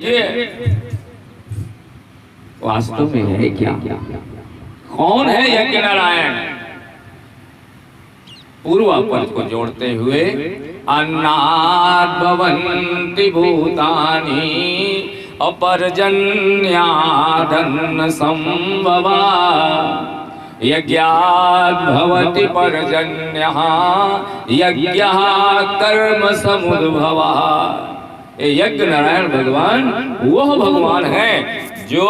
ये वास्तव में है क्या? कौन है यज्ञ नारायण? पूर्वापर को जोड़ते हुए अन्नाद् भवन्ति भूतानि अपर्जन्यादन्न संभवा यज्ञाद् भवति पर्जन्यः यज्ञः कर्म समुद्भवः। यज्ञ नारायण भगवान वह भगवान है जो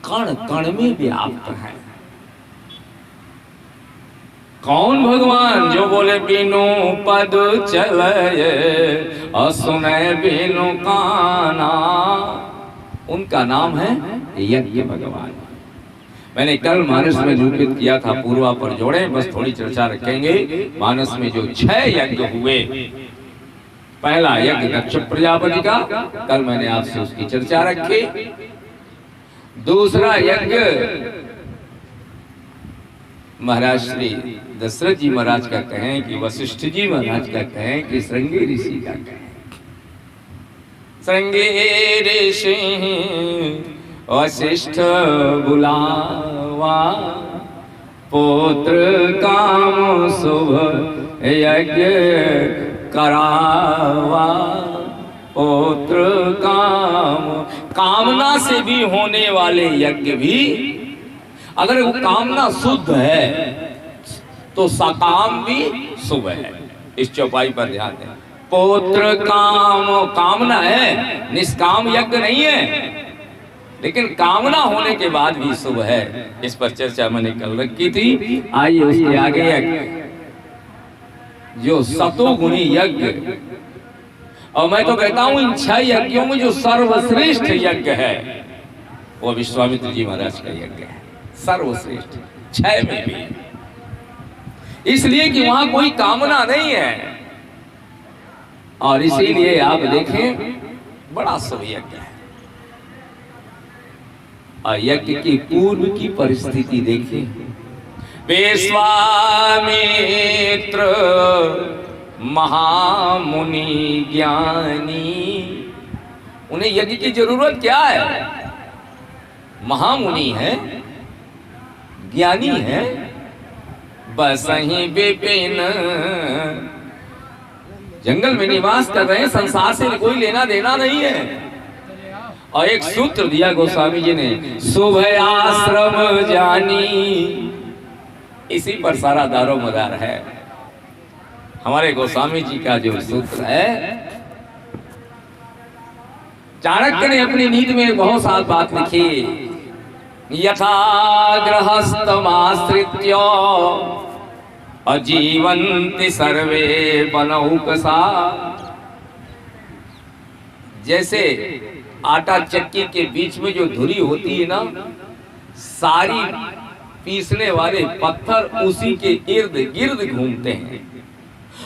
कण कण में व्याप्त है। कौन भगवान? जो बोले बिनु पद चले असुने बिनु काना, उनका नाम है यज्ञ भगवान। मैंने कल मानस में निरूपित किया था, पूर्वा पर जोड़े, बस थोड़ी चर्चा रखेंगे। मानस में जो 6 यज्ञ हुए, पहला यज्ञ दक्ष प्रजापति का, कल मैंने आपसे उसकी चर्चा रखी। दूसरा यज्ञ महाराज श्री दशरथ जी महाराज का कहें कि वशिष्ठ जी महाराज का कहें कि श्रृंगी ऋषि का कहें। श्रृंगी ऋषि वशिष्ठ बुलावा पुत्र काम शुभ यज्ञ करावा। पुत्र कामना से भी होने वाले यज्ञ भी, अगर वो कामना शुद्ध है तो सकाम भी शुभ है। इस चौपाई पर ध्यान दें। पुत्र काम कामना है, निष्काम यज्ञ नहीं है, लेकिन कामना होने के बाद भी शुभ है। इस पर चर्चा मैंने कल रखी थी। आइए उसके आगे यज्ञ जो सतोगुणी यज्ञ, और मैं तो कहता हूं इन 6 यज्ञों में जो सर्वश्रेष्ठ यज्ञ है वो विश्वामित्र जी महाराज का यज्ञ है, सर्वश्रेष्ठ 6 में भी। इसलिए कि वहां कोई कामना नहीं है, और इसीलिए आप देखें बड़ा शुभ यज्ञ है। और यज्ञ की पूर्व की परिस्थिति देखिए। विश्वामित्र महामुनि ज्ञानी, उन्हें यज्ञ की जरूरत क्या है? महामुनि है, ज्ञानी है, बस ही विपिन जंगल में निवास कर रहे हैं, संसार से कोई लेना देना नहीं है। और एक सूत्र दिया गोस्वामी जी ने, शुभ आश्रम जानी, इसी पर सारा दारो मदार है। हमारे गोस्वामी जी का जो सूत्र है, चाणक्य ने अपनी नीति में बहुत साल बात लिखी। यथा गृहस्थमाश्रित्य अजीवन्ति सर्वे बनौकसा। जैसे आटा चक्की के बीच में जो धुरी होती है ना, सारी पीसने वाले पत्थर उसी के इर्द गिर्द घूमते हैं,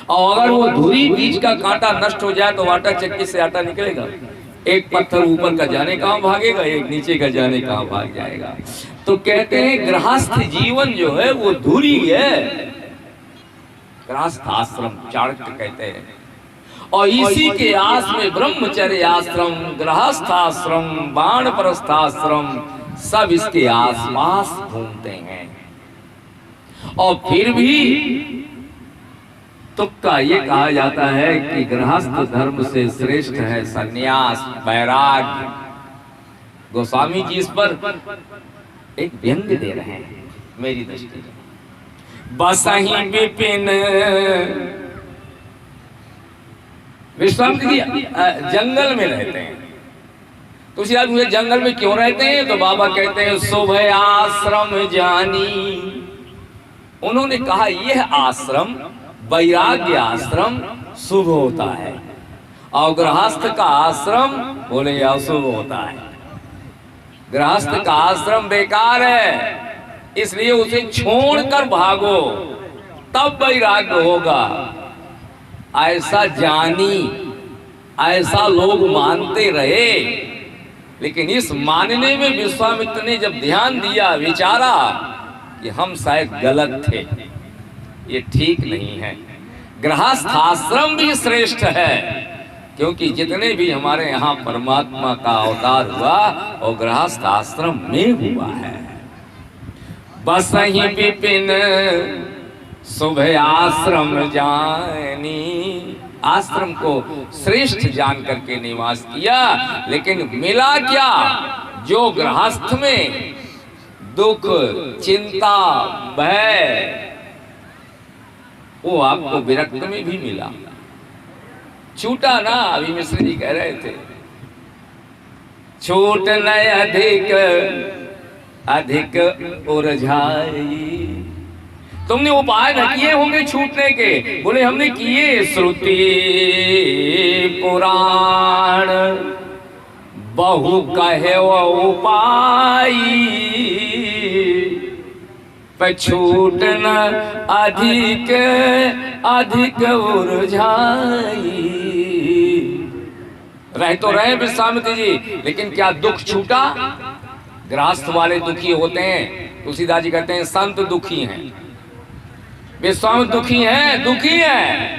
और अगर वो धुरी बीच का कांटा नष्ट हो जाए तो आटा चक्की से आटा निकलेगा। एक पत्थर ऊपर का जाने कहां भागेगा, एक नीचे का जाने कहां भाग जाएगा। तो कहते हैं गृहस्थ जीवन जो है वो धुरी है, गृहस्थ आश्रम चाणक्य कहते हैं। और इसी के आस में ब्रह्मचर्य आश्रम, गृहस्थ आश्रम, बाणप्रस्थ आश्रम सब इसके आसपास घूमते हैं। और फिर भी तुक्का ये कहा जाता है कि गृहस्थ धर्म से श्रेष्ठ है सन्यास, वैराग्य। गोस्वामी जी इस पर एक व्यंग्य दे रहे हैं मेरी दृष्टि में। बसहि विपिन, विश्वामित्र जी जंगल में रहते हैं। तो उसी आदमी जंगल में क्यों रहते हैं? तो बाबा कहते हैं शुभ आश्रम जानी। उन्होंने कहा यह आश्रम, वैराग्य आश्रम शुभ होता है, और गृहस्थ का आश्रम बोले अशुभ होता है। गृहस्थ का आश्रम बेकार है, इसलिए उसे छोड़कर भागो, तब वैराग्य होगा। ऐसा जानी, ऐसा लोग मानते रहे, लेकिन इस मानने में विश्वामित्र ने जब ध्यान दिया, विचारा कि हम शायद गलत थे, ये ठीक नहीं है। गृहस्थ आश्रम भी श्रेष्ठ है, क्योंकि जितने भी हमारे यहाँ परमात्मा का अवतार हुआ वो गृहस्थ आश्रम में हुआ है। बस ही विपिन सुबह आश्रम जानी, आश्रम को श्रेष्ठ जान करके निवास किया। लेकिन मिला क्या? जो गृहस्थ में दुख, चिंता, भय, वो आपको विरक्त में भी मिला। छूटा ना, अभी मिश्र जी कह रहे थे, छूट न अधिक अधिक उलझाई। तुमने उपाय न किए होंगे छूटने के? बोले हमने किए। श्रुति पुराण बहु कहे वो उपाय, पर छूट न अधिक अधिक उलझाई। रह तो रहे विश्वामित्र जी, लेकिन क्या दुख छूटा? गृहस्थ वाले दुखी होते हैं। तुलसीदास जी कहते हैं संत दुखी हैं, विश्वामित्र दुखी हैं। दुखी हैं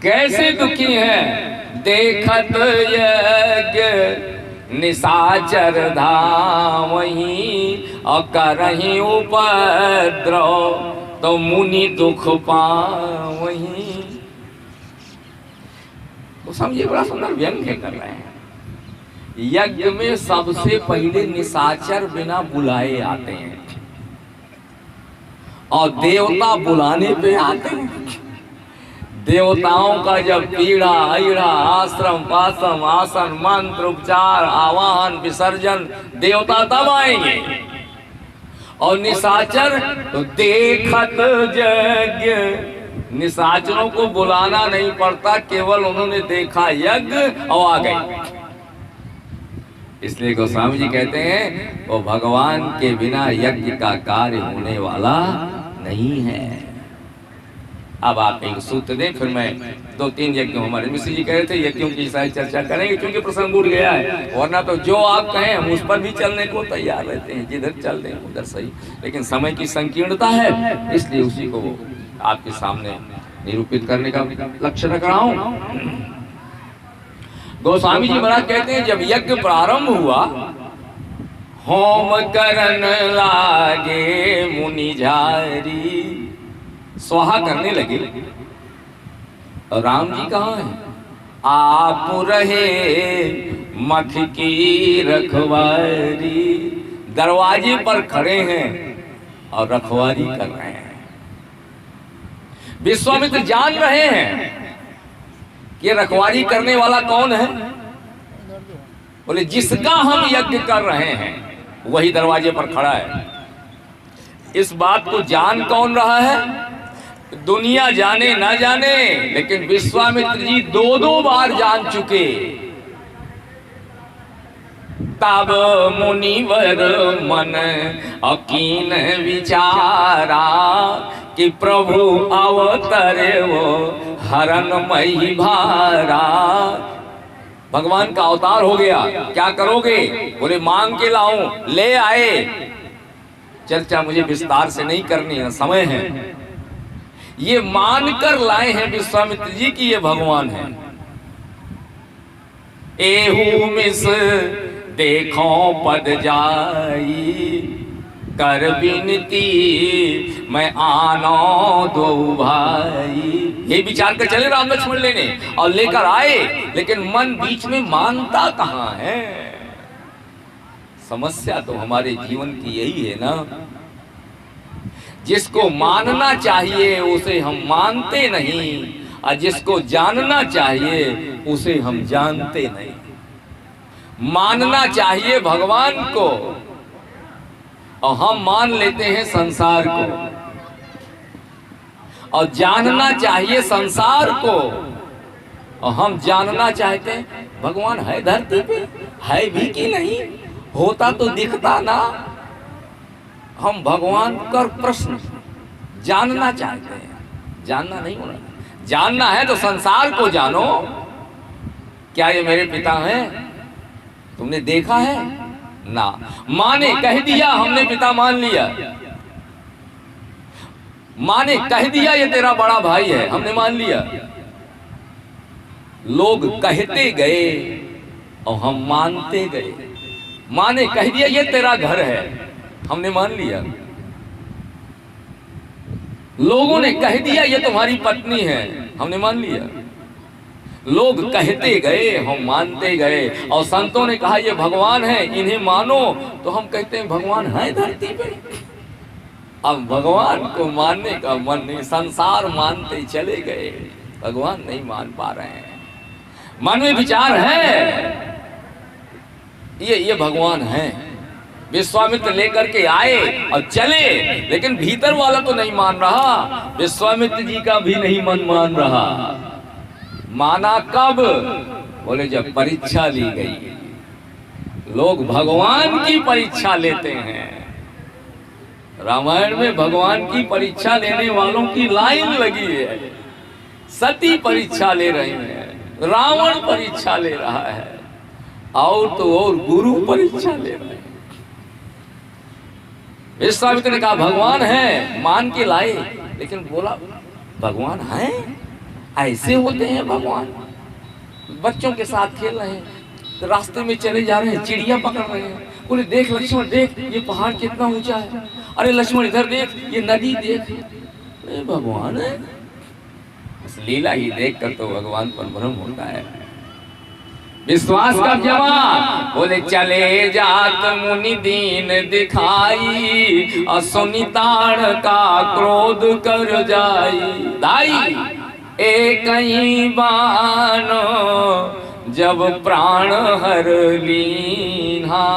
कैसे दुखी हैं? देखत यज्ञ निशाचर धामहि और करहि उपद्रव तो मुनि दुख पावहि। तो समझिए बड़ा सुंदर व्यंग्य कर रहे हैं। यज्ञ में सबसे पहले निशाचर बिना बुलाए आते हैं और देवता बुलाने पे आते हैं। देवताओं का जब पीड़ा अईड़ा आश्रम पाश्रम आसन मंत्र उपचार आवाहन विसर्जन, देवता तब आएंगे। और निशाचर तो देखत यज्ञ, निशाचरों को बुलाना नहीं पड़ता, केवल उन्होंने देखा यज्ञ और आ गए। इसलिए गोस्वामी जी कहते हैं वो भगवान के बिना यज्ञ का कार्य होने वाला नहीं है। अब आप एक सूत्र दें, फिर मैं 2-3 यज्ञ, हमारे मिश्र जी कह रहे थे यज्ञों की सारी चर्चा करेंगे, क्योंकि प्रसंग उठ गया है। वरना तो जो आप कहें हम उस पर भी चलने को तैयार रहते हैं, जिधर चल दें उधर सही। लेकिन समय की संकीर्णता है, इसलिए उसी को आपके सामने निरूपित करने का लक्ष्य रख रहा हूं। गोस्वामी जी महाराज कहते हैं जब यज्ञ प्रारंभ हुआ, होम करन लागे मुनि झारी, स्वाहा करने लगे। और राम जी कहाँ हैं? आप रहे मख की रखवारी, दरवाजे पर खड़े हैं और रखवारी कर रहे हैं। विश्वामित्र जान रहे हैं कि रखवारी करने वाला कौन है। बोले जिसका हम यज्ञ कर रहे हैं वही दरवाजे पर खड़ा है। इस बात को जान कौन रहा है? दुनिया जाने ना जाने, लेकिन विश्वामित्र जी 2-2 बार जान चुके। तब मुनिवर मन अकीन विचारा कि प्रभु अवतरे वो हरण मई भारा। भगवान का अवतार हो गया, क्या करोगे? बोले मांग के लाऊं, ले आए। चर्चा मुझे विस्तार से नहीं करनी है, समय है। ये मानकर लाए हैं विश्वामित्र जी की ये भगवान है। एहू मिस देखो पद जाई, कर विनती मैं आनो दो भाई। ये विचार कर चले राम लक्ष्मण लेने और लेकर आए, लेकिन मन बीच में मानता कहाँ है? समस्या तो हमारे जीवन की यही है ना, जिसको मानना चाहिए उसे हम मानते नहीं, और जिसको जानना चाहिए उसे हम जानते नहीं। मानना चाहिए भगवान को और हम मान लेते हैं संसार को, और जानना चाहिए संसार को और हम जानना चाहते हैं भगवान है धरती पे, है भी कि नहीं, होता तो दिखता ना। हम भगवान का प्रश्न जानना चाहते हैं, जानना नहीं होना। जानना है तो संसार को जानो। क्या ये मेरे पिता हैं? तुमने देखा है ना? माँ ने कह दिया, हमने पिता मान लिया। माँ ने कह दिया ये तेरा बड़ा भाई है, हमने मान लिया। लोग कहते गए और हम मानते गए। माने कह दिया ये तेरा घर है, हमने मान लिया। लोगों ने कह दिया ये तुम्हारी पत्नी है, हमने मान लिया। लोग कहते गए, हम मानते गए। और संतों ने कहा ये भगवान है, इन्हें मानो। तो हम कहते हैं भगवान है धरती पे। अब भगवान को मानने का मन नहीं, संसार मानते चले गए, भगवान नहीं मान पा रहे हैं। मन में विचार है ये भगवान है। विश्वामित्र लेकर के आए और चले, लेकिन भीतर वाला तो नहीं मान रहा। विश्वामित्र जी का भी नहीं मन मान रहा। माना कब? बोले जब परीक्षा ली गई। लोग भगवान की परीक्षा लेते हैं। रामायण में भगवान की परीक्षा लेने वालों की लाइन लगी है। सती परीक्षा ले रहे हैं, रावण परीक्षा ले रहा है, और तो और गुरु परीक्षा ले रहे हैं। विश्वामित्र ने कहा भगवान है, मान के लाए, लेकिन बोला भगवान है? ऐसे होते हैं भगवान? बच्चों के साथ खेल रहे हैं, तो रास्ते में चले जा रहे हैं, चिड़िया पकड़ रहे हैं। बोले देख लक्ष्मण देख, ये पहाड़ कितना ऊंचा है। अरे लक्ष्मण इधर देख, ये नदी देख। भगवान है? इस लीला ही देख कर तो भगवान पर भ्रम होता है। विश्वास का जवाब बोले चले जात मुनि दीन दिखाई, असुनिताड़ का क्रोध कर जाई। दाई एक ही बाण जब प्राण हर लीन्हा।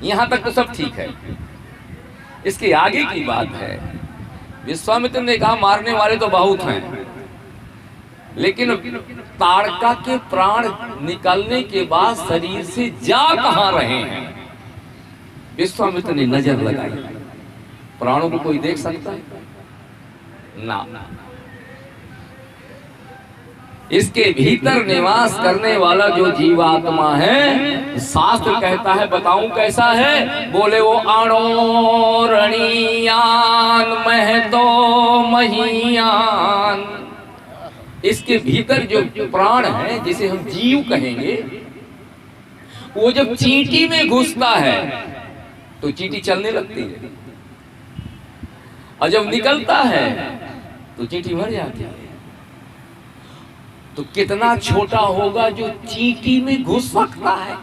यहां तक तो सब ठीक है, इसके आगे की बात है। विश्वामित्र ने कहा मारने वाले तो बहुत हैं, लेकिन ताड़का के प्राण निकलने के बाद शरीर से जा कहां रहे हैं? विश्वामित्र ने नजर लगाई, प्राणों को कोई देख सकता है? ना। इसके भीतर निवास करने वाला जो जीवात्मा है, शास्त्र कहता है, बताऊं कैसा है? बोले वो अणोरणीयान महतो महियान। इसके भीतर जो प्राण है, जिसे हम जीव कहेंगे, वो जब चींटी में घुसता है तो चींटी चलने लगती है, और जब निकलता है तो चींटी मर जाती है। तो कितना छोटा होगा जो चींटी में घुस सकता है।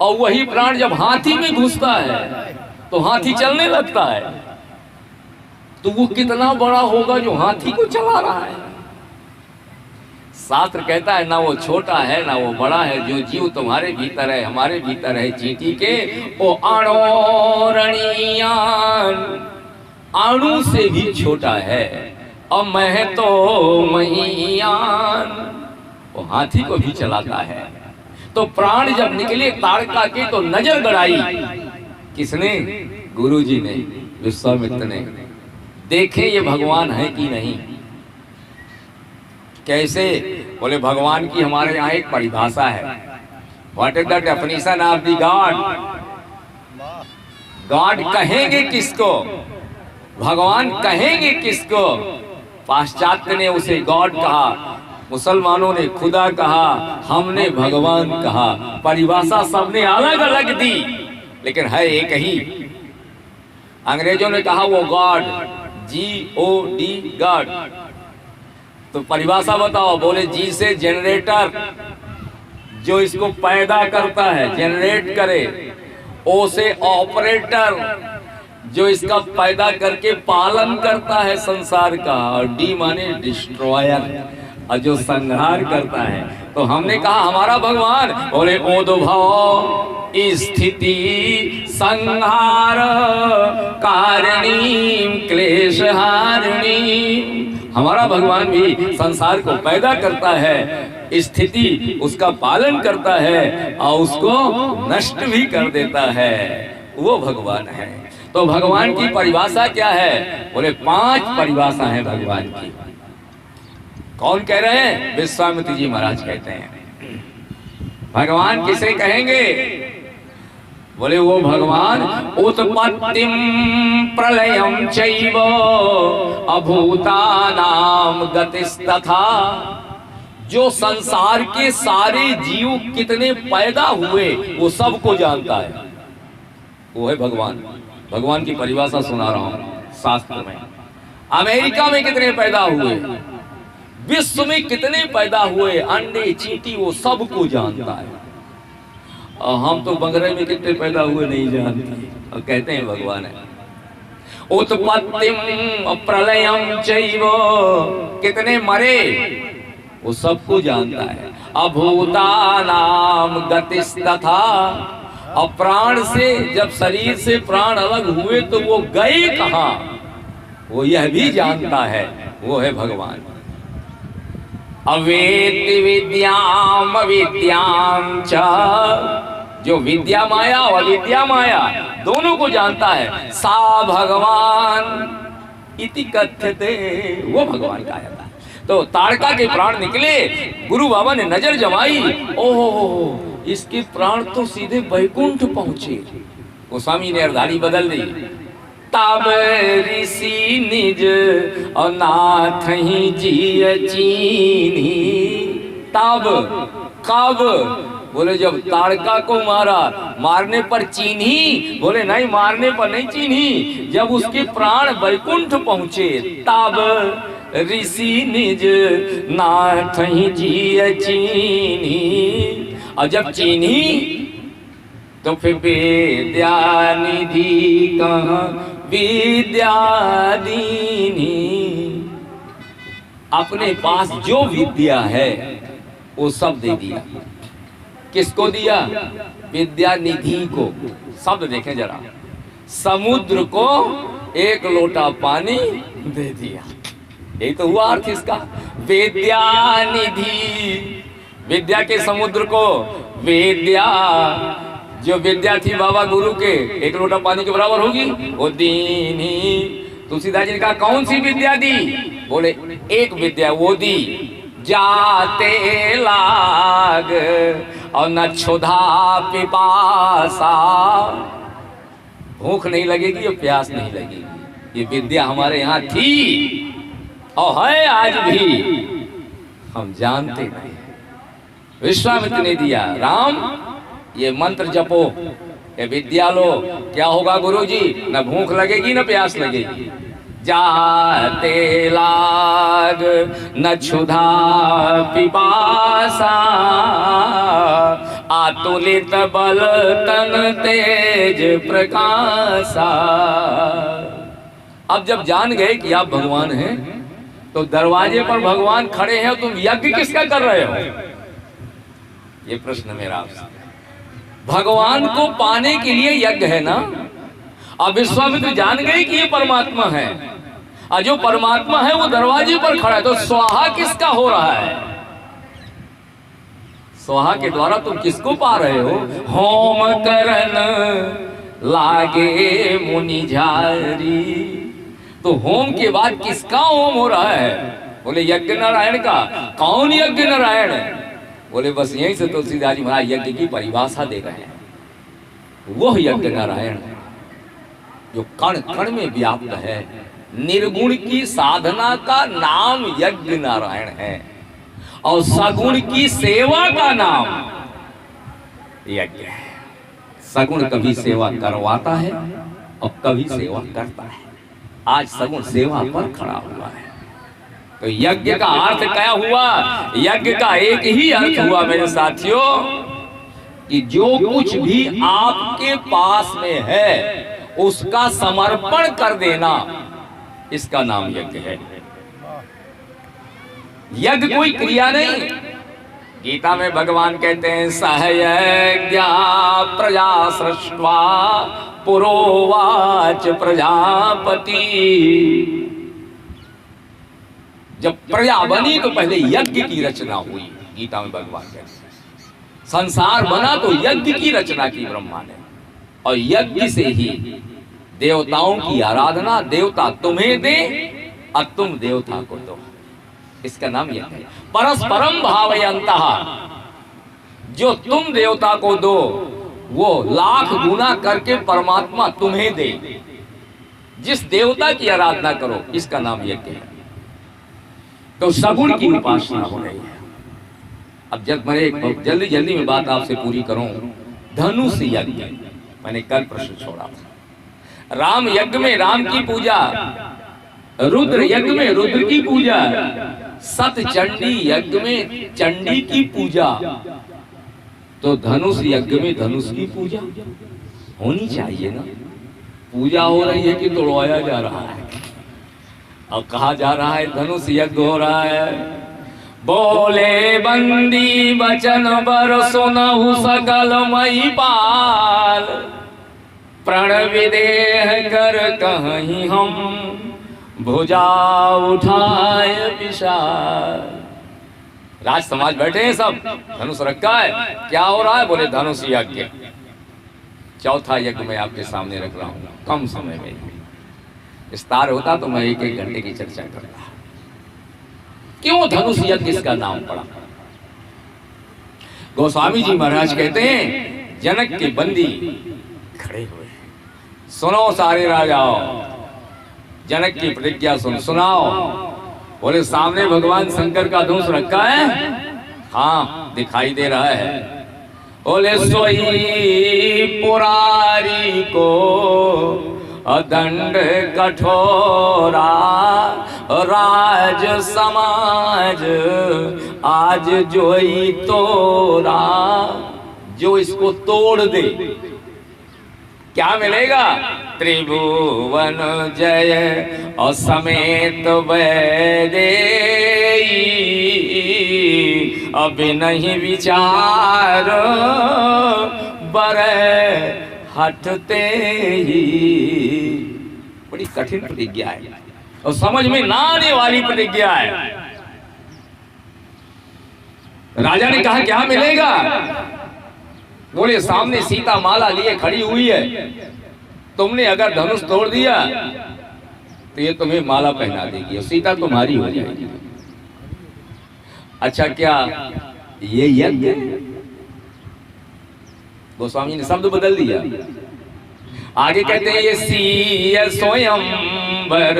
और वही प्राण जब हाथी में घुसता है तो हाथी चलने लगता है, तो वो कितना बड़ा होगा जो हाथी को चला रहा है। शास्त्र कहता है ना वो छोटा है ना वो बड़ा है। जो जीव तुम्हारे भीतर है, हमारे भीतर है चींटी के, वो अणोरणीयान, अणु से भी छोटा है। और मैं तो महियान, वो हाथी को भी चलाता है। तो प्राण जब निकले ताड़का के तो नजर गड़ाई किसने? गुरुजी ने, विश्वामित्र ने। देखे ये भगवान है कि नहीं। कैसे? बोले भगवान की हमारे यहाँ एक परिभाषा है। What is the definition of the God? God कहेंगे किसको? भगवान कहेंगे किसको? पाश्चात्य ने उसे गॉड कहा, मुसलमानों ने खुदा कहा, हमने भगवान कहा। परिभाषा सबने अलग अलग दी, लेकिन है एक ही। अंग्रेजों ने कहा वो गॉड, GOD, गॉड। तो परिभाषा बताओ। बोले जी से जनरेटर, जो इसको पैदा करता है, जनरेट करे। ओ से ऑपरेटर, जो इसका पैदा करके पालन करता है संसार का। और डी माने डिस्ट्रॉयर, और जो संहार करता है। तो हमने कहा हमारा भगवान। बोले ओदभव स्थिति संहार कारिणी क्लेश हारिणी। हमारा भगवान भी संसार को पैदा करता है, स्थिति उसका पालन करता है, और उसको नष्ट भी कर देता है। वो भगवान है। तो भगवान की परिभाषा क्या है? बोले 5 परिभाषा है भगवान की। कौन कह रहे हैं? विश्वामित्र जी महाराज कहते हैं। भगवान किसे कहेंगे? बोले वो भगवान उत्पत्तिम प्रलयम चैव अभूतानाम गतिस्तथा। जो संसार के सारे जीव कितने पैदा हुए वो सबको जानता है, वो है भगवान। भगवान की परिभाषा सुना रहा हूं शास्त्र में। अमेरिका में कितने पैदा हुए, विश्व में कितने पैदा हुए, अंडे चींटी, वो सबको जानता है। और हम तो बंगरे में कितने पैदा हुए नहीं जानते, और कहते हैं भगवान है। उत्पत्तिम प्रलयम चैव, कितने मरे वो सबको जानता है। अभूतानाम गतिस्तथा, और प्राण से, जब शरीर से प्राण अलग हुए तो वो गए कहां, वो यह भी जानता है, वो है भगवान। अवेति विद्याम अविद्याम च, जो विद्या माया और अविद्या माया दोनों को जानता है। सा भगवान इति कथ्यते, वो भगवान कहा जाता है। तो ताड़का के प्राण निकले, गुरु बाबा ने नजर जमाई, ओहो इसके प्राण तो सीधे बैकुंठ पहुंचे। गोस्वामी ने अर्धारी बदल दी। तब ऋषि निज और नाथ ही जिय चीनी, तब कब, बोले जब ताड़का को मारा, मारने पर चीन्ही, बोले नहीं मारने पर नहीं चीन्ही, जब उसके प्राण बैकुंठ पहुंचे। तब ऋषि निज नाथ ही जिय चीनी, और जब चीन्ही तो फिर विद्या निधि कहाँ विद्या दीनी, अपने पास जो विद्या है वो सब दे दिया। किसको दिया? विद्या निधि को। शब्द देखें जरा, समुद्र को एक लोटा पानी दे दिया, यही तो हुआ अर्थ इसका। विद्या निधि, विद्या के समुद्र को, विद्या जो विद्या थी बाबा गुरु के, एक लोटा पानी के बराबर होगी, वो दीनी। तुलसीदास जी ने कहा कौन सी विद्या दी? बोले एक विद्या वो दी, जाते लाग और न क्षुधा पिपासा, भूख नहीं लगेगी और प्यास नहीं लगेगी। ये विद्या हमारे यहाँ थी और है आज भी, हम जानते नहीं। विश्वामित्र ने दिया, राम ये मंत्र जपो, ये विद्या लो, क्या होगा गुरुजी? न भूख लगेगी न प्यास लगेगी। जाते लाग न क्षुधा पिपासा, आतुलित बल तन तेज प्रकाशा। अब जब जान गए कि आप भगवान हैं, तो दरवाजे पर भगवान खड़े हैं, तुम यज्ञ किसका कर रहे हो? ये प्रश्न मेरा आपसे। भगवान को पाने के लिए यज्ञ है ना। अब विश्वामित्र जान गए कि ये परमात्मा है, और जो परमात्मा है वो दरवाजे पर खड़ा है, तो स्वाहा किसका हो रहा है? स्वाहा के द्वारा तुम किसको पा रहे हो? होम करन लागे मुनि झारी, तो होम के बाद किसका होम हो रहा है? बोले यज्ञ नारायण का। कौन यज्ञ नारायण? बोले बस यहीं से तुलसीदास जी महाराज यज्ञ की परिभाषा दे रहे हैं। वो यज्ञ नारायण जो कण कण में व्याप्त है, निर्गुण की साधना का नाम यज्ञ नारायण है, और सगुण की सेवा का नाम यज्ञ है। सगुण कभी सेवा करवाता है और कभी सेवा करता है। आज सगुण सेवा पर खड़ा हुआ है। तो यज्ञ का अर्थ क्या हुआ? यज्ञ का एक ही अर्थ हुआ मेरे साथियों, कि जो कुछ भी आपके पास में है उसका समर्पण कर देना, इसका नाम यज्ञ है। यज्ञ कोई क्रिया नहीं। गीता में भगवान कहते हैं सहयज्ञ प्रजा सृष्ट्वा पुरोवाच प्रजापति। जब प्रजा बनी तो पहले यज्ञ की रचना हुई। गीता में भगवान कहते हैं संसार बना तो यज्ञ की रचना की ब्रह्मा ने, और यज्ञ से ही देवताओं की आराधना, देवता तुम्हें दे और तुम देवता को दो, इसका नाम यज्ञ है। परस्परम भावयन्तः, जो तुम देवता को दो वो लाख गुना करके परमात्मा तुम्हें दे। जिस देवता की आराधना करो, इसका नाम यज्ञ है। तो सगुण की उपासना हो रही है। अब जब मैं एक जल्दी जल्दी में बात आपसे पूरी करूं, धनुष यज्ञ मैंने कल प्रश्न छोड़ा था। राम यज्ञ में राम की पूजा, रुद्र यज्ञ में रुद्र की पूजा, सत चंडी यज्ञ में चंडी की पूजा, तो धनुष यज्ञ में धनुष की पूजा होनी चाहिए ना। पूजा हो रही है कि तोड़वाया जा रहा है? अब कहा जा रहा है धनुष यज्ञ हो रहा है। बोले बंदी वचन बर सुनहु सकल महिपाल, प्रण विदेह कर कहीं हम भुजा उठाए विशाल। राज समाज बैठे हैं सब, धनुष रखा है, क्या हो रहा है? बोले धनुष यज्ञ। चौथा यज्ञ मैं आपके सामने रख रहा हूं, कम समय में। विस्तार होता तो मैं एक एक घंटे की चर्चा करता। क्यों धनुष यज्ञ इसका नाम पड़ा? गोस्वामी जी महाराज कहते हैं, जनक के बंदी खड़े हुए, सुनो सारे राजाओ, जनक की प्रतिज्ञा सुनाओ। बोले सामने भगवान शंकर का धनुष रखा है? हाँ दिखाई दे रहा है। बोले सोई पुरारी को दंड कठोरा, राज समाज आज जोई तोरा। जो इसको तोड़ दे क्या मिलेगा? त्रिभुवन जय और समेत वैदेई, अभी नहीं विचार बर हटते ही। बड़ी कठिन प्रतिज्ञा है और समझ में ना आने वाली प्रतिज्ञा है। राजा ने कहा क्या मिलेगा? बोले सामने सीता माला लिए खड़ी हुई है, तुमने अगर धनुष तोड़ दिया तो ये तुम्हें माला पहना देगी और सीता तुम्हारी हो जाएगी। अच्छा क्या ये यज्ञ? गोस्वामी ने शब्द बदल दिया। आगे कहते हैं ये सीय स्वयंवर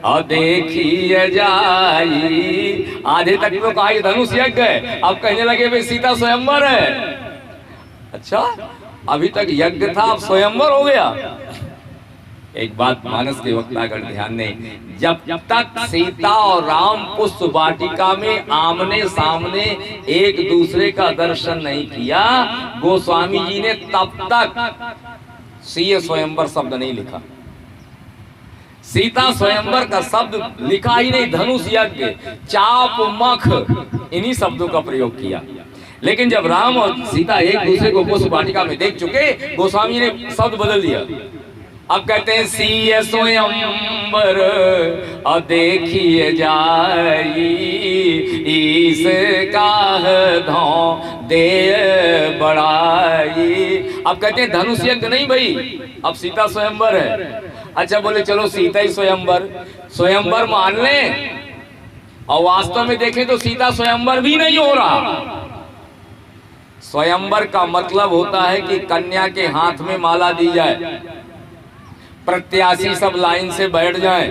और देखिए जाई। आधे तक तो कहा धनुष यज्ञ है, अब कहने लगे भाई सीता स्वयंवर है। अच्छा अभी तक यज्ञ था, अब स्वयंवर हो गया। एक बात मानस के वक्त अगर ध्यान दें, जब तक सीता और राम पुष्प वाटिका में आमने सामने एक दूसरे का दर्शन नहीं किया, गोस्वामी जी ने तब तक सीय स्वयंवर शब्द नहीं लिखा। सीता स्वयंवर का शब्द लिखा ही नहीं, धनुष यज्ञ, चाप मख इन्हीं शब्दों का प्रयोग किया। लेकिन जब राम और सीता एक दूसरे को पुष्प वाटिका में देख चुके, गोस्वामी ने शब्द बदल दिया। अब कहते हैं सीय स्वयंवर और देखिए जाई, इसका धौ दे बढ़ाई। अब कहते हैं धनुष यज्ञ नहीं भाई, अब सीता स्वयंवर है। अच्छा बोले चलो सीता ही स्वयंवर, स्वयंवर मान लें, और वास्तव में देखें तो सीता स्वयंवर भी नहीं हो रहा। स्वयंवर का मतलब होता है कि कन्या के हाथ में माला दी जाए, प्रत्याशी सब लाइन से बैठ जाएं,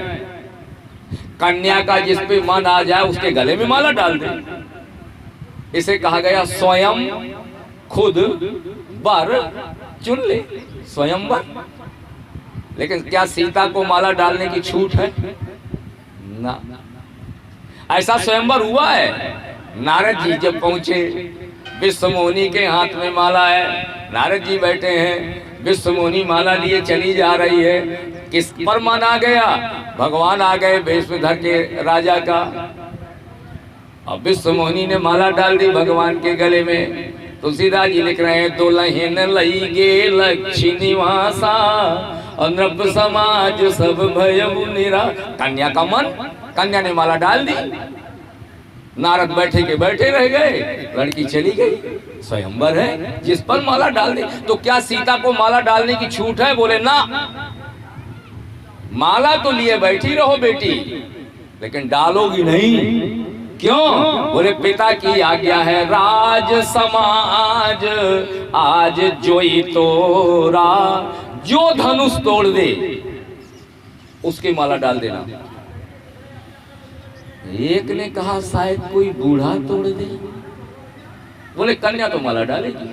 कन्या का जिस पे मन आ जाए उसके गले में माला डाल दे। इसे कहा गया स्वयं, खुद वर चुन ले, स्वयंवर। लेकिन क्या सीता को माला डालने की छूट है? ना, ऐसा स्वयंवर हुआ है। नारद जी जब पहुंचे, विश्व मुनि के हाथ में माला है, नारद जी बैठे हैं, विश्व मुनि माला लिए चली जा रही है। किस पर मन आ गया? भगवान आ गए वेशधर के राजा का। अब विश्व मुनि ने माला डाल दी भगवान के गले में। तुलसीदास जी लिख रहे हैं, दुल्हन लई गे लक्ष्मी निवासा, नृप समाज सब भय निरा। कन्या का मन, कन्या ने माला डाल दी, नारद बैठे के बैठे रह गए, लड़की चली गई। स्वयंवर है, जिस पर माला डाल दी। तो क्या सीता को माला डालने की छूट है? बोले ना, माला तो लिए बैठी रहो बेटी, लेकिन डालोगी नहीं। क्यों? बोले पिता की आज्ञा है, राज समाज आज जोई तोरा। जो धनुष तोड़ दे उसकी माला डाल देना। एक ने कहा शायद कोई बूढ़ा तोड़ दे, बोले कन्या तो माला डालेगी।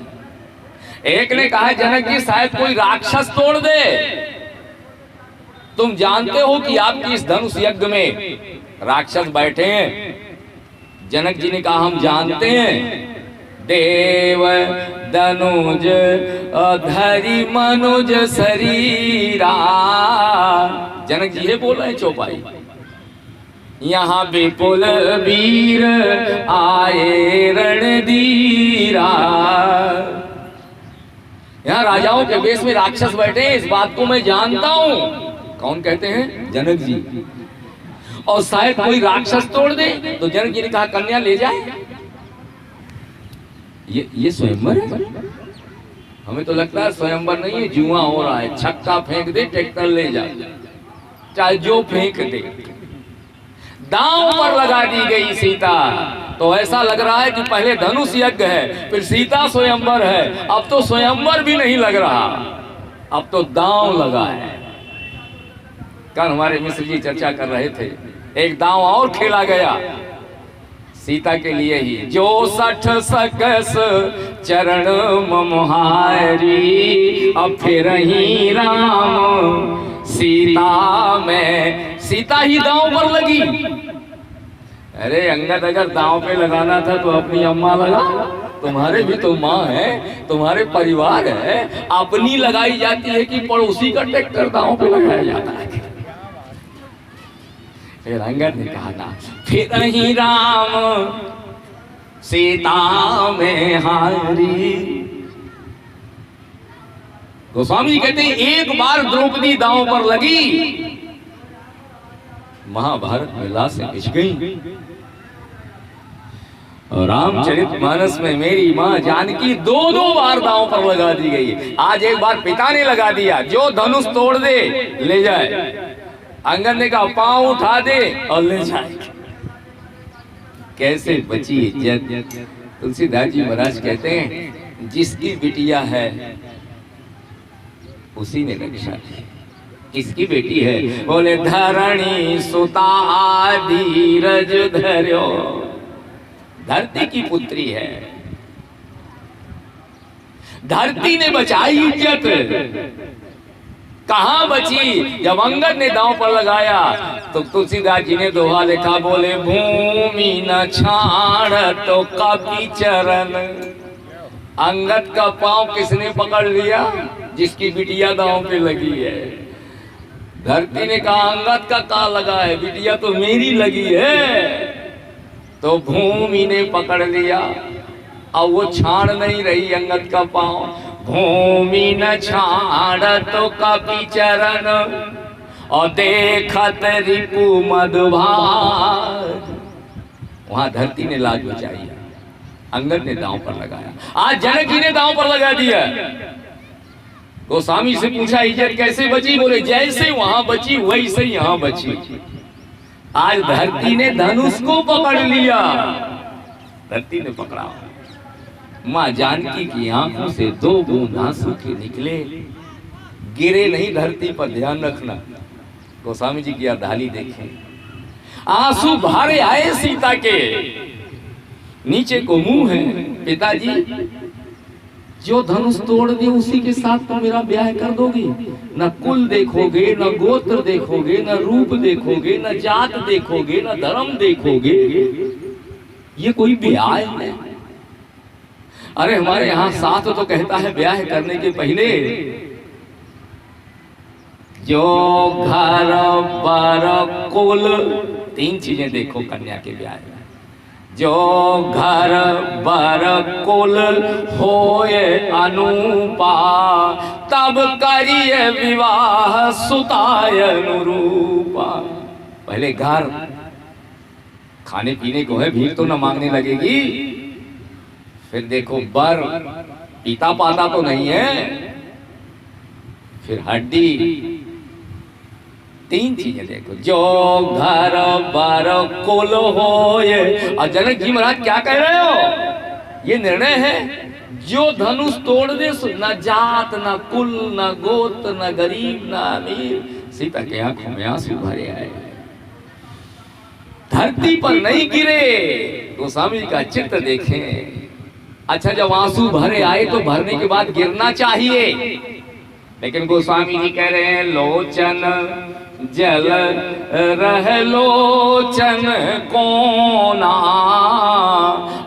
एक ने कहा जनक जी शायद कोई राक्षस तोड़ दे, तुम जानते हो कि आपकी इस धनुष यज्ञ में राक्षस बैठे हैं। जनक जी ने कहा हम जानते हैं, देव धनुज धरि मनुज शरीरा। जनक जी ये बोल रहे हैं चौपाई, यहाँ विपुल वीर आए रणधीरा। यहाँ राजाओं के वेश में राक्षस बैठे हैं, इस बात को मैं जानता हूं। कौन कहते हैं? जनक जी। और शायद कोई राक्षस तोड़ दे, तो जनक जी ने कहा कन्या ले जाए। ये स्वयंवर है? हमें तो लगता है स्वयंवर नहीं है, जुआ हो रहा है। छक्का फेंक दे, ट्रैक्टर ले जाए, चाहे जो फेंक दे। दांव पर लगा दी गई सीता, तो ऐसा लग रहा है कि पहले धनुष यज्ञ है, फिर सीता स्वयंवर है। अब तो स्वयंवर भी नहीं लग रहा, अब तो दांव लगा है। कल हमारे मिश्र जी चर्चा कर रहे थे, एक दांव और खेला गया सीता के लिए ही। जो 60 सकस चरण ममहारी, अब फिर ही राम सीता में। सीता ही दांव पर लगी। अरे अंगद, अगर दांव पे लगाना था तो अपनी अम्मा लगा, तुम्हारे भी तो माँ है, तुम्हारे परिवार है। अपनी लगाई जाती है कि पड़ोसी का ट्रैक्टर दांव पे लगाया जाता है? फिर अंगद ने कहा था फिर ही राम सीता में हारी। गोस्वामी जी कहते हैं एक बार द्रौपदी दांव पर लगी, महाभारत में लाशें बिछ गई। और रामचरितमानस में मेरी मां जानकी 2-2 बार दांव पर लगा दी गई। आज एक बार पिता ने लगा दिया, जो धनुष तोड़ दे ले जाए। अंगद ने कहा पांव उठा दे और ले जाए। कैसे बची इज्जत। तुलसीदास जी महाराज कहते हैं जिसकी बिटिया है उसी ने रक्षा की। किसकी बेटी है? बोले धरणी सुता धीरज धर्यो, धरती की पुत्री है। धरती ने बचाई इज्जत। कहां बची? जब अंगद ने दांव पर लगाया तो तुलसीदास जी ने दोहा लिखा, बोले भूमि न छाड़ तो कपि चरण। अंगद का पांव किसने पकड़ लिया? जिसकी बिटिया दांव पे लगी है। धरती ने कहा अंगद का कहाँ लगा है, बिटिया तो मेरी लगी है। तो भूमि ने पकड़ लिया, अब वो छाड़ नहीं रही अंगद का पांव। भूमि न छाड़ तो कपि चरण, और देखत रिपु मधुभार। वहां धरती ने लाज बचाई, अंगद ने दांव पर लगाया। आज जनक जी ने दांव पर लगा दिया। गोस्वामी से पूछा इज्जत कैसे बची? बोले जैसे वहां बची वैसे यहां बची। आज धरती ने धनुष को पकड़ लिया, धरती ने पकड़ा। मां जानकी की आंखों से 2 बूंद आंसू के निकले, गिरे नहीं धरती पर, ध्यान रखना। गोस्वामी जी की अर्धाली देखें, आंसू भारे आए सीता के। नीचे को मुंह है, पिताजी जो धनुष तोड़ दे उसी के साथ तो मेरा ब्याह कर दोगी। न कुल देखोगे, न गोत्र देखोगे, न रूप देखोगे, न जात देखोगे, न धर्म देखोगे, ये कोई ब्याह है? अरे हमारे यहाँ साथ तो कहता है ब्याह करने के पहले जो घर बार कुल 3 चीजें देखो कन्या के ब्याह में। जो घर बर कुल होए अनुपा, तब करिए विवाह सुताय अनुरूपा। पहले घर, खाने पीने को है, भीख तो न मांगने लगेगी। फिर देखो बर, पीता पाता तो नहीं है। फिर हड्डी, 3 चीजें देखो, जो घर बर कुल होए। और जनक जी महाराज क्या कह रहे हो? ये निर्णय है, जो धनुष तोड़ दे, न जात, न कुल, न गोत, न गरीब, न अमीर। सीता के आंखों में आंसू भरे आए, धरती पर नहीं गिरे। गोस्वामी जी का चित्र देखें, अच्छा, जब आंसू भरे आए तो भरने के बाद गिरना चाहिए, लेकिन गोस्वामी जी कह रहे हैं लोचन जल रह लोचन कोना,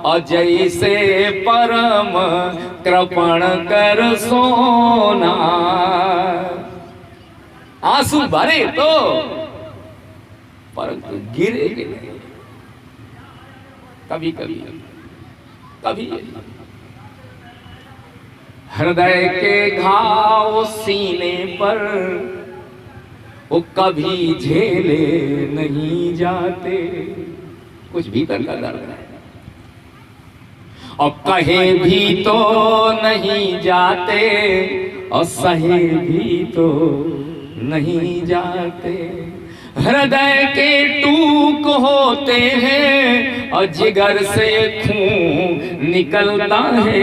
और जैसे परम कृपण कर सोना। आंसू भरे तो परंतु गिरे नहीं, कभी कभी कभी हृदय के घाव सीने पर वो कभी झेले नहीं जाते, कुछ भीतर का दर्द है, और कहे भी तो नहीं जाते और सहे भी तो नहीं जाते। हृदय के टूक होते हैं और जिगर से खून निकलता है,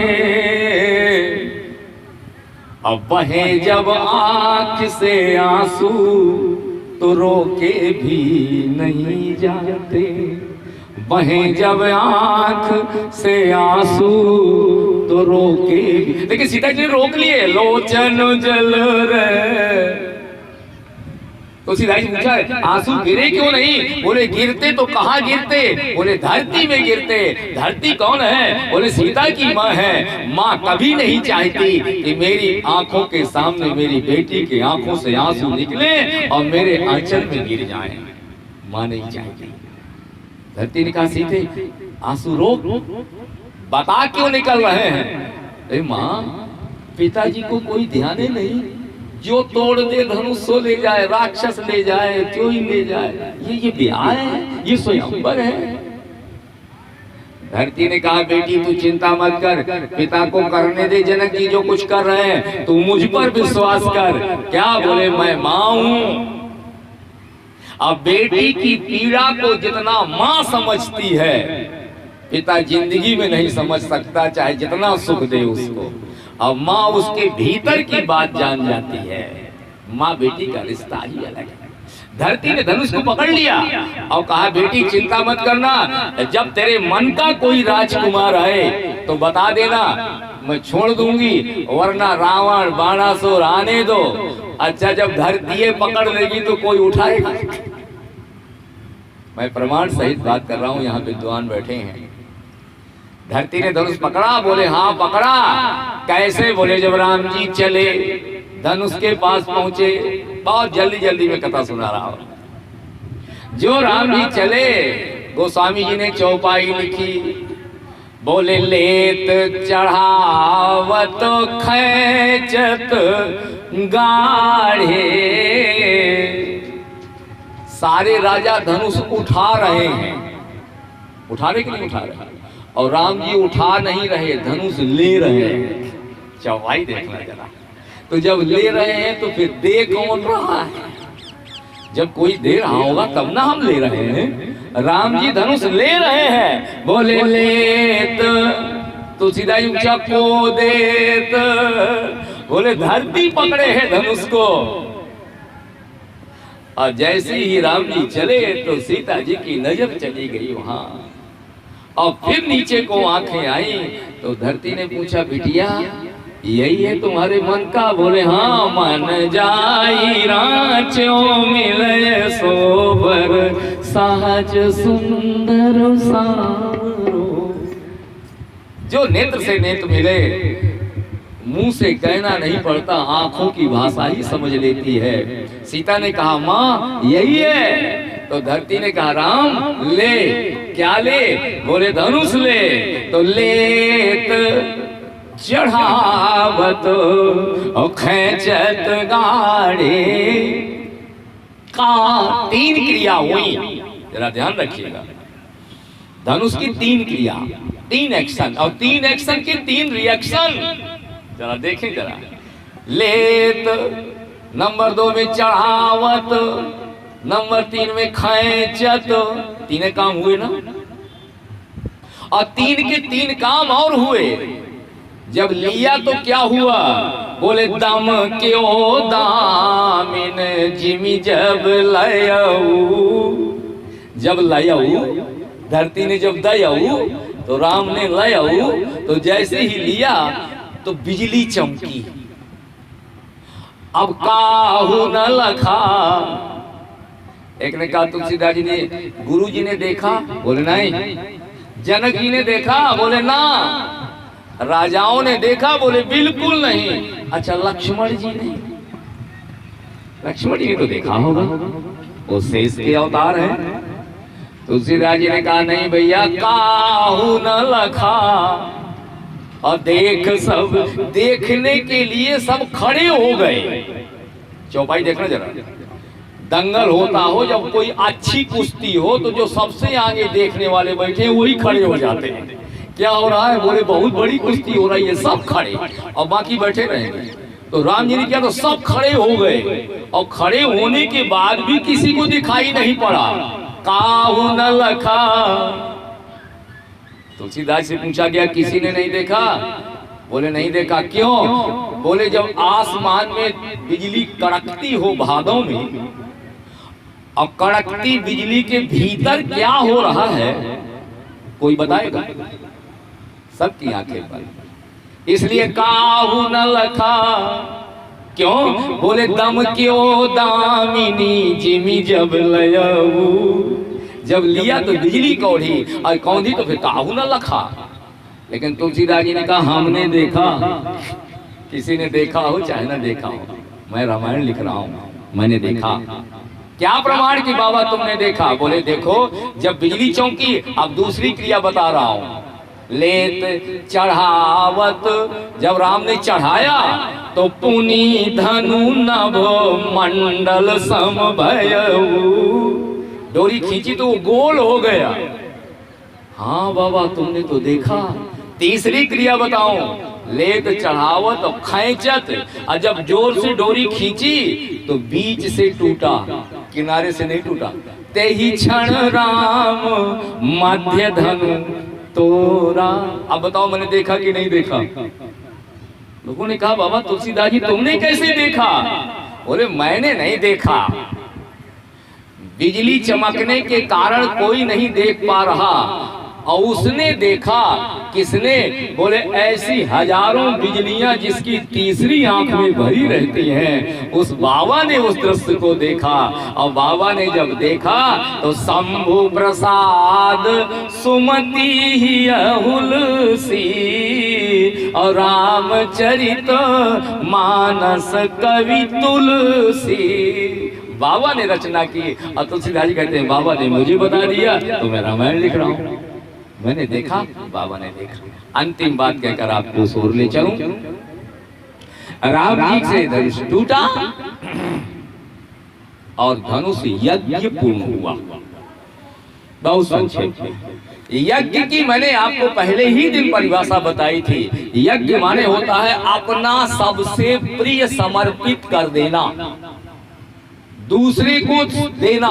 अब बहे जब आंख से आंसू तो रोके भी नहीं जाते। बहे जब आंख से आंसू तो रोके भी, देखिए सीता जी ने रोक लिए, लोचन जल रहे। तो सीता जी पूछा आंसू गिरे क्यों नहीं? बोले गिरते तो कहाँ गिरते? बोले धरती में गिरते। धरती कौन है? बोले सीता की माँ है। माँ कभी नहीं चाहती कि मेरी आंखों के सामने मेरी बेटी की आंखों से आंसू निकले और मेरे आंचल में गिर जाएं। माँ नहीं चाहती। धरती ने कहा सीते आंसू रोक, बता क्यों निकल रहे हैं? अरे माँ पिताजी को कोई ध्यान ही नहीं, जो तोड़ दे धनुष सो ले जाए, राक्षस ले जाए, चोई ले जाए, ये ब्याह है, ये स्वयंवर है। धरती ने कहा बेटी तू चिंता मत कर, पिता को करने दे, जनक जी जो कुछ कर रहे हैं तू मुझ पर विश्वास कर। क्या? बोले मैं माँ हूं। अब बेटी की पीड़ा को जितना माँ समझती है पिता जिंदगी में नहीं समझ सकता, चाहे जितना सुख दे उसको। अब माँ उसके भीतर की बात जान जाती है। माँ बेटी का रिश्ता ही अलग है। धरती ने धनुष को पकड़ लिया और कहा बेटी चिंता मत करना, जब तेरे मन का कोई राजकुमार आए तो बता देना, मैं छोड़ दूंगी, वरना रावण बाणासुर आने दो। अच्छा जब धरती पकड़ लेगी तो कोई उठाएगा? मैं प्रमाण सहित बात कर रहा हूं, यहाँ विद्वान बैठे हैं। धरती ने धनुष पकड़ा? बोले हाँ पकड़ा। कैसे? बोले जब राम जी चले, धनुष के पास पहुंचे, बहुत जल्दी जल्दी में कथा सुना रहा हूं। जो राम जी चले, गोस्वामी जी ने चौपाई लिखी, बोले लेत चढ़ावत खैचत गाढ़े। सारे राजा धनुष उठा रहे हैं, उठाने के लिए उठा रहे हैं, और राम जी उठा नहीं रहे, धनुष ले रहे हैं। चौपाई देखना जरा। तो जब ले रहे हैं तो फिर दे कौन रहा है? जब कोई दे रहा होगा तब ना हम ले रहे हैं। राम जी धनुष ले रहे हैं। बोले लेत तो सीधा ऊंचा को देत। बोले धरती पकड़े हैं धनुष को। और जैसे ही राम जी चले तो सीता जी की नजर चली गई वहां, और फिर नीचे को आंखें आई तो धरती ने पूछा बिटिया यही है तुम्हारे मन का? बोले हाँ। मन जाई रांचो मिले सोबर सहज सुंदर सावरो। जो नेत्र से नेत्र मिले, मुंह से कहना नहीं पड़ता, आंखों की भाषा ही समझ लेती है। सीता ने कहा माँ यही है। तो धरती ने कहा राम ले। क्या ले? बोले धनुष ले। तो लेत चढ़ावत और खैचत गाड़े का तीन क्रिया हुई, जरा ध्यान रखिएगा। धनुष की तीन क्रिया, तीन एक्शन, और तीन एक्शन के तीन रिएक्शन, जरा देखें जरा। लेत, नंबर 2 में चढ़ावत, नंबर 3 में खैचत। तीन काम हुए ना, और तीन के तीन काम और हुए। जब लिया तो क्या हुआ? बोले दम क्यों दामिन जिमी जब लयऊ। जब लयऊ, धरती ने जब दयऊ, तो राम ने लय तो जैसे ही लिया तो बिजली चमकी। अब काहू न लखा। एक ने कहा तुलसीदास जी ने, गुरु जी ने देखा? बोले नहीं। जनक जी ने देखा? बोले ना। राजाओं ने देखा? बोले बिल्कुल नहीं। अच्छा लक्ष्मण जी ने? लक्ष्मण जी ने तो देखा होगा, वो शेष के अवतार है। तुलसीदास जी ने कहा नहीं भैया, काहू न लखा। और देख, सब देखने के लिए सब खड़े हो गए। चौपाई देखना जरा, दंगल होता हो, जब कोई अच्छी कुश्ती हो तो जो सबसे आगे देखने वाले बैठे वही खड़े हो जाते हैं। क्या हो रहा है? बोले बहुत बड़ी कुश्ती हो रही है, सब खड़े और बाकी बैठे रहेंगे। तो राम जी ने किया तो सब खड़े हो गए, और खड़े होने के बाद भी किसी को दिखाई नहीं पड़ा। काहू न लखा। तुलसीदास से पूछा गया किसी ने नहीं देखा? बोले नहीं देखा। क्यों? बोले जब आसमान में बिजली कड़कती हो भादों में, और कड़कती बिजली के भीतर क्या हो रहा है कोई बताएगा? सबकी आंखें बंद, इसलिए काहू न लखा। क्यों? बोले दम क्यों दामिनी जिमी जब लयऊ। जब लिया तो बिजली कौड़ी, और कौंधी तो फिर काहू न लखा। लेकिन तुलसीदास जी ने कहा हमने देखा। किसी ने देखा हो चाहे ना देखा हो, मैं रामायण लिख रहा हूं, मैंने देखा। क्या प्रमाण की बाबा तुमने देखा? बोले देखो, जब बिजली चौंकी। अब दूसरी क्रिया बता रहा हूं। लेत चढ़ावत, जब राम ने चढ़ाया तो पुनी धनु नभ मंडल सम भयऊ। डोरी खींची तो वो गोल हो गया। हाँ बाबा तुमने तो देखा। तीसरी क्रिया बताऊं, लेत चढ़ावत और खैंचत, और जब जोर से डोरी खींची तो बीच से टूटा, किनारे से नहीं टूटा। ते ही क्षण राम मध्य धनु तोरा। अब बताओ मैंने देखा कि नहीं देखा? लोगों ने कहा बाबा तुलसीदास जी तुमने कैसे देखा? बोले मैंने नहीं देखा, बिजली चमकने के कारण कोई नहीं देख पा रहा, और उसने देखा। किसने? बोले ऐसी हजारों बिजलियां जिसकी तीसरी आंख में भरी रहती हैं, उस बाबा ने उस दृश्य को देखा। और बाबा ने जब देखा तो शंभु प्रसाद सुमति ही अहुलसी, और रामचरित मानस कवि तुलसी। बाबा ने रचना की, और तुलसीदास जी कहते हैं बाबा ने मुझे बता दिया तो मैं रामायण लिख रहा हूं। मैंने देखा, बाबा ने देखा। अंतिम बात कहकर आपको सोर ले चलूं। राम जी से धनुष टूटा और धनुष यज्ञ पूर्ण हुआ। बहुत संक्षेप में यज्ञ की मैंने आपको पहले ही दिन परिभाषा बताई थी। यज्ञ माने होता है अपना सबसे प्रिय समर्पित कर देना, दूसरे को देना,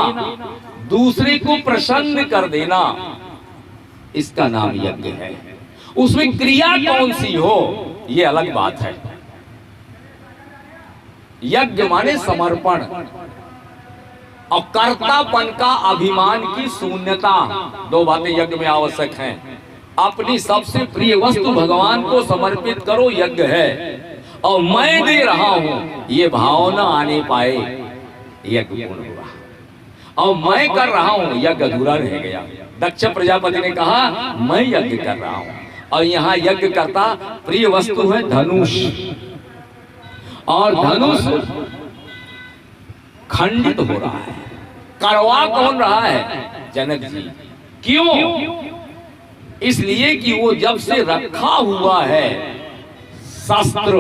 दूसरे को प्रसन्न कर देना, इसका नाम यज्ञ है। उसमें क्रिया कौन सी हो ये अलग बात है। यज्ञ माने समर्पण और कर्तापन का अभिमान की शून्यता, दो बातें यज्ञ में आवश्यक हैं। अपनी सबसे प्रिय वस्तु भगवान को समर्पित करो, यज्ञ है। और मैं दे रहा हूं ये भावना आने पाए, यज्ञ पूर्ण हुआ। और मैं कर रहा हूं, यज्ञ अधूरा रह गया। दक्ष प्रजापति ने कहा मैं यज्ञ कर रहा हूं, और यहाँ यज्ञ करता प्रिय वस्तु है धनुष, और धनुष खंडित हो रहा है। करवा कौन रहा है? जनक जी। क्यों? इसलिए कि वो जब से रखा हुआ है शस्त्र,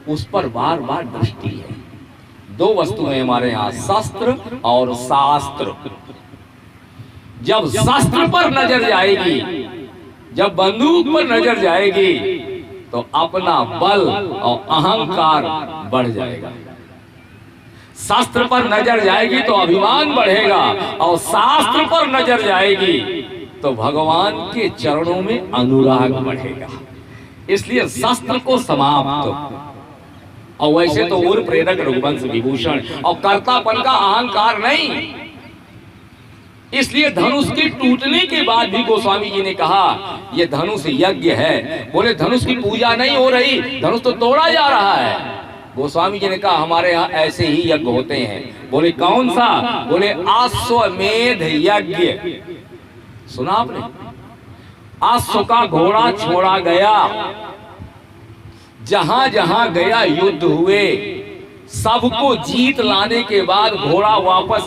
उस पर बार बार दृष्टि है। दो वस्तु है हमारे यहाँ, शस्त्र और शास्त्र। जब शस्त्र पर नजर जाएगी, जब बंदूक पर नजर जाएगी, तो अपना बल और अहंकार बढ़ जाएगा। शास्त्र पर नजर जाएगी तो अभिमान बढ़ेगा, और शास्त्र पर नजर जाएगी तो भगवान के चरणों में अनुराग बढ़ेगा। इसलिए शस्त्र को समाप्त। और वैसे तो उर प्रेरक रघुवंश विभूषण, और कर्तापन का अहंकार नहीं। इसलिए धनुष के टूटने के बाद भी गोस्वामी जी ने कहा यह धनुष यज्ञ है। बोले धनुष की पूजा नहीं हो रही, धनुष तो तोड़ा जा रहा है। गोस्वामी जी ने कहा हमारे यहाँ ऐसे ही यज्ञ होते हैं। बोले कौन सा? बोले अश्वमेध यज्ञ। सुना आपने? अश्व का घोड़ा छोड़ा गया, जहां जहां गया युद्ध हुए, सबको जीत लाने के बाद घोड़ा वापस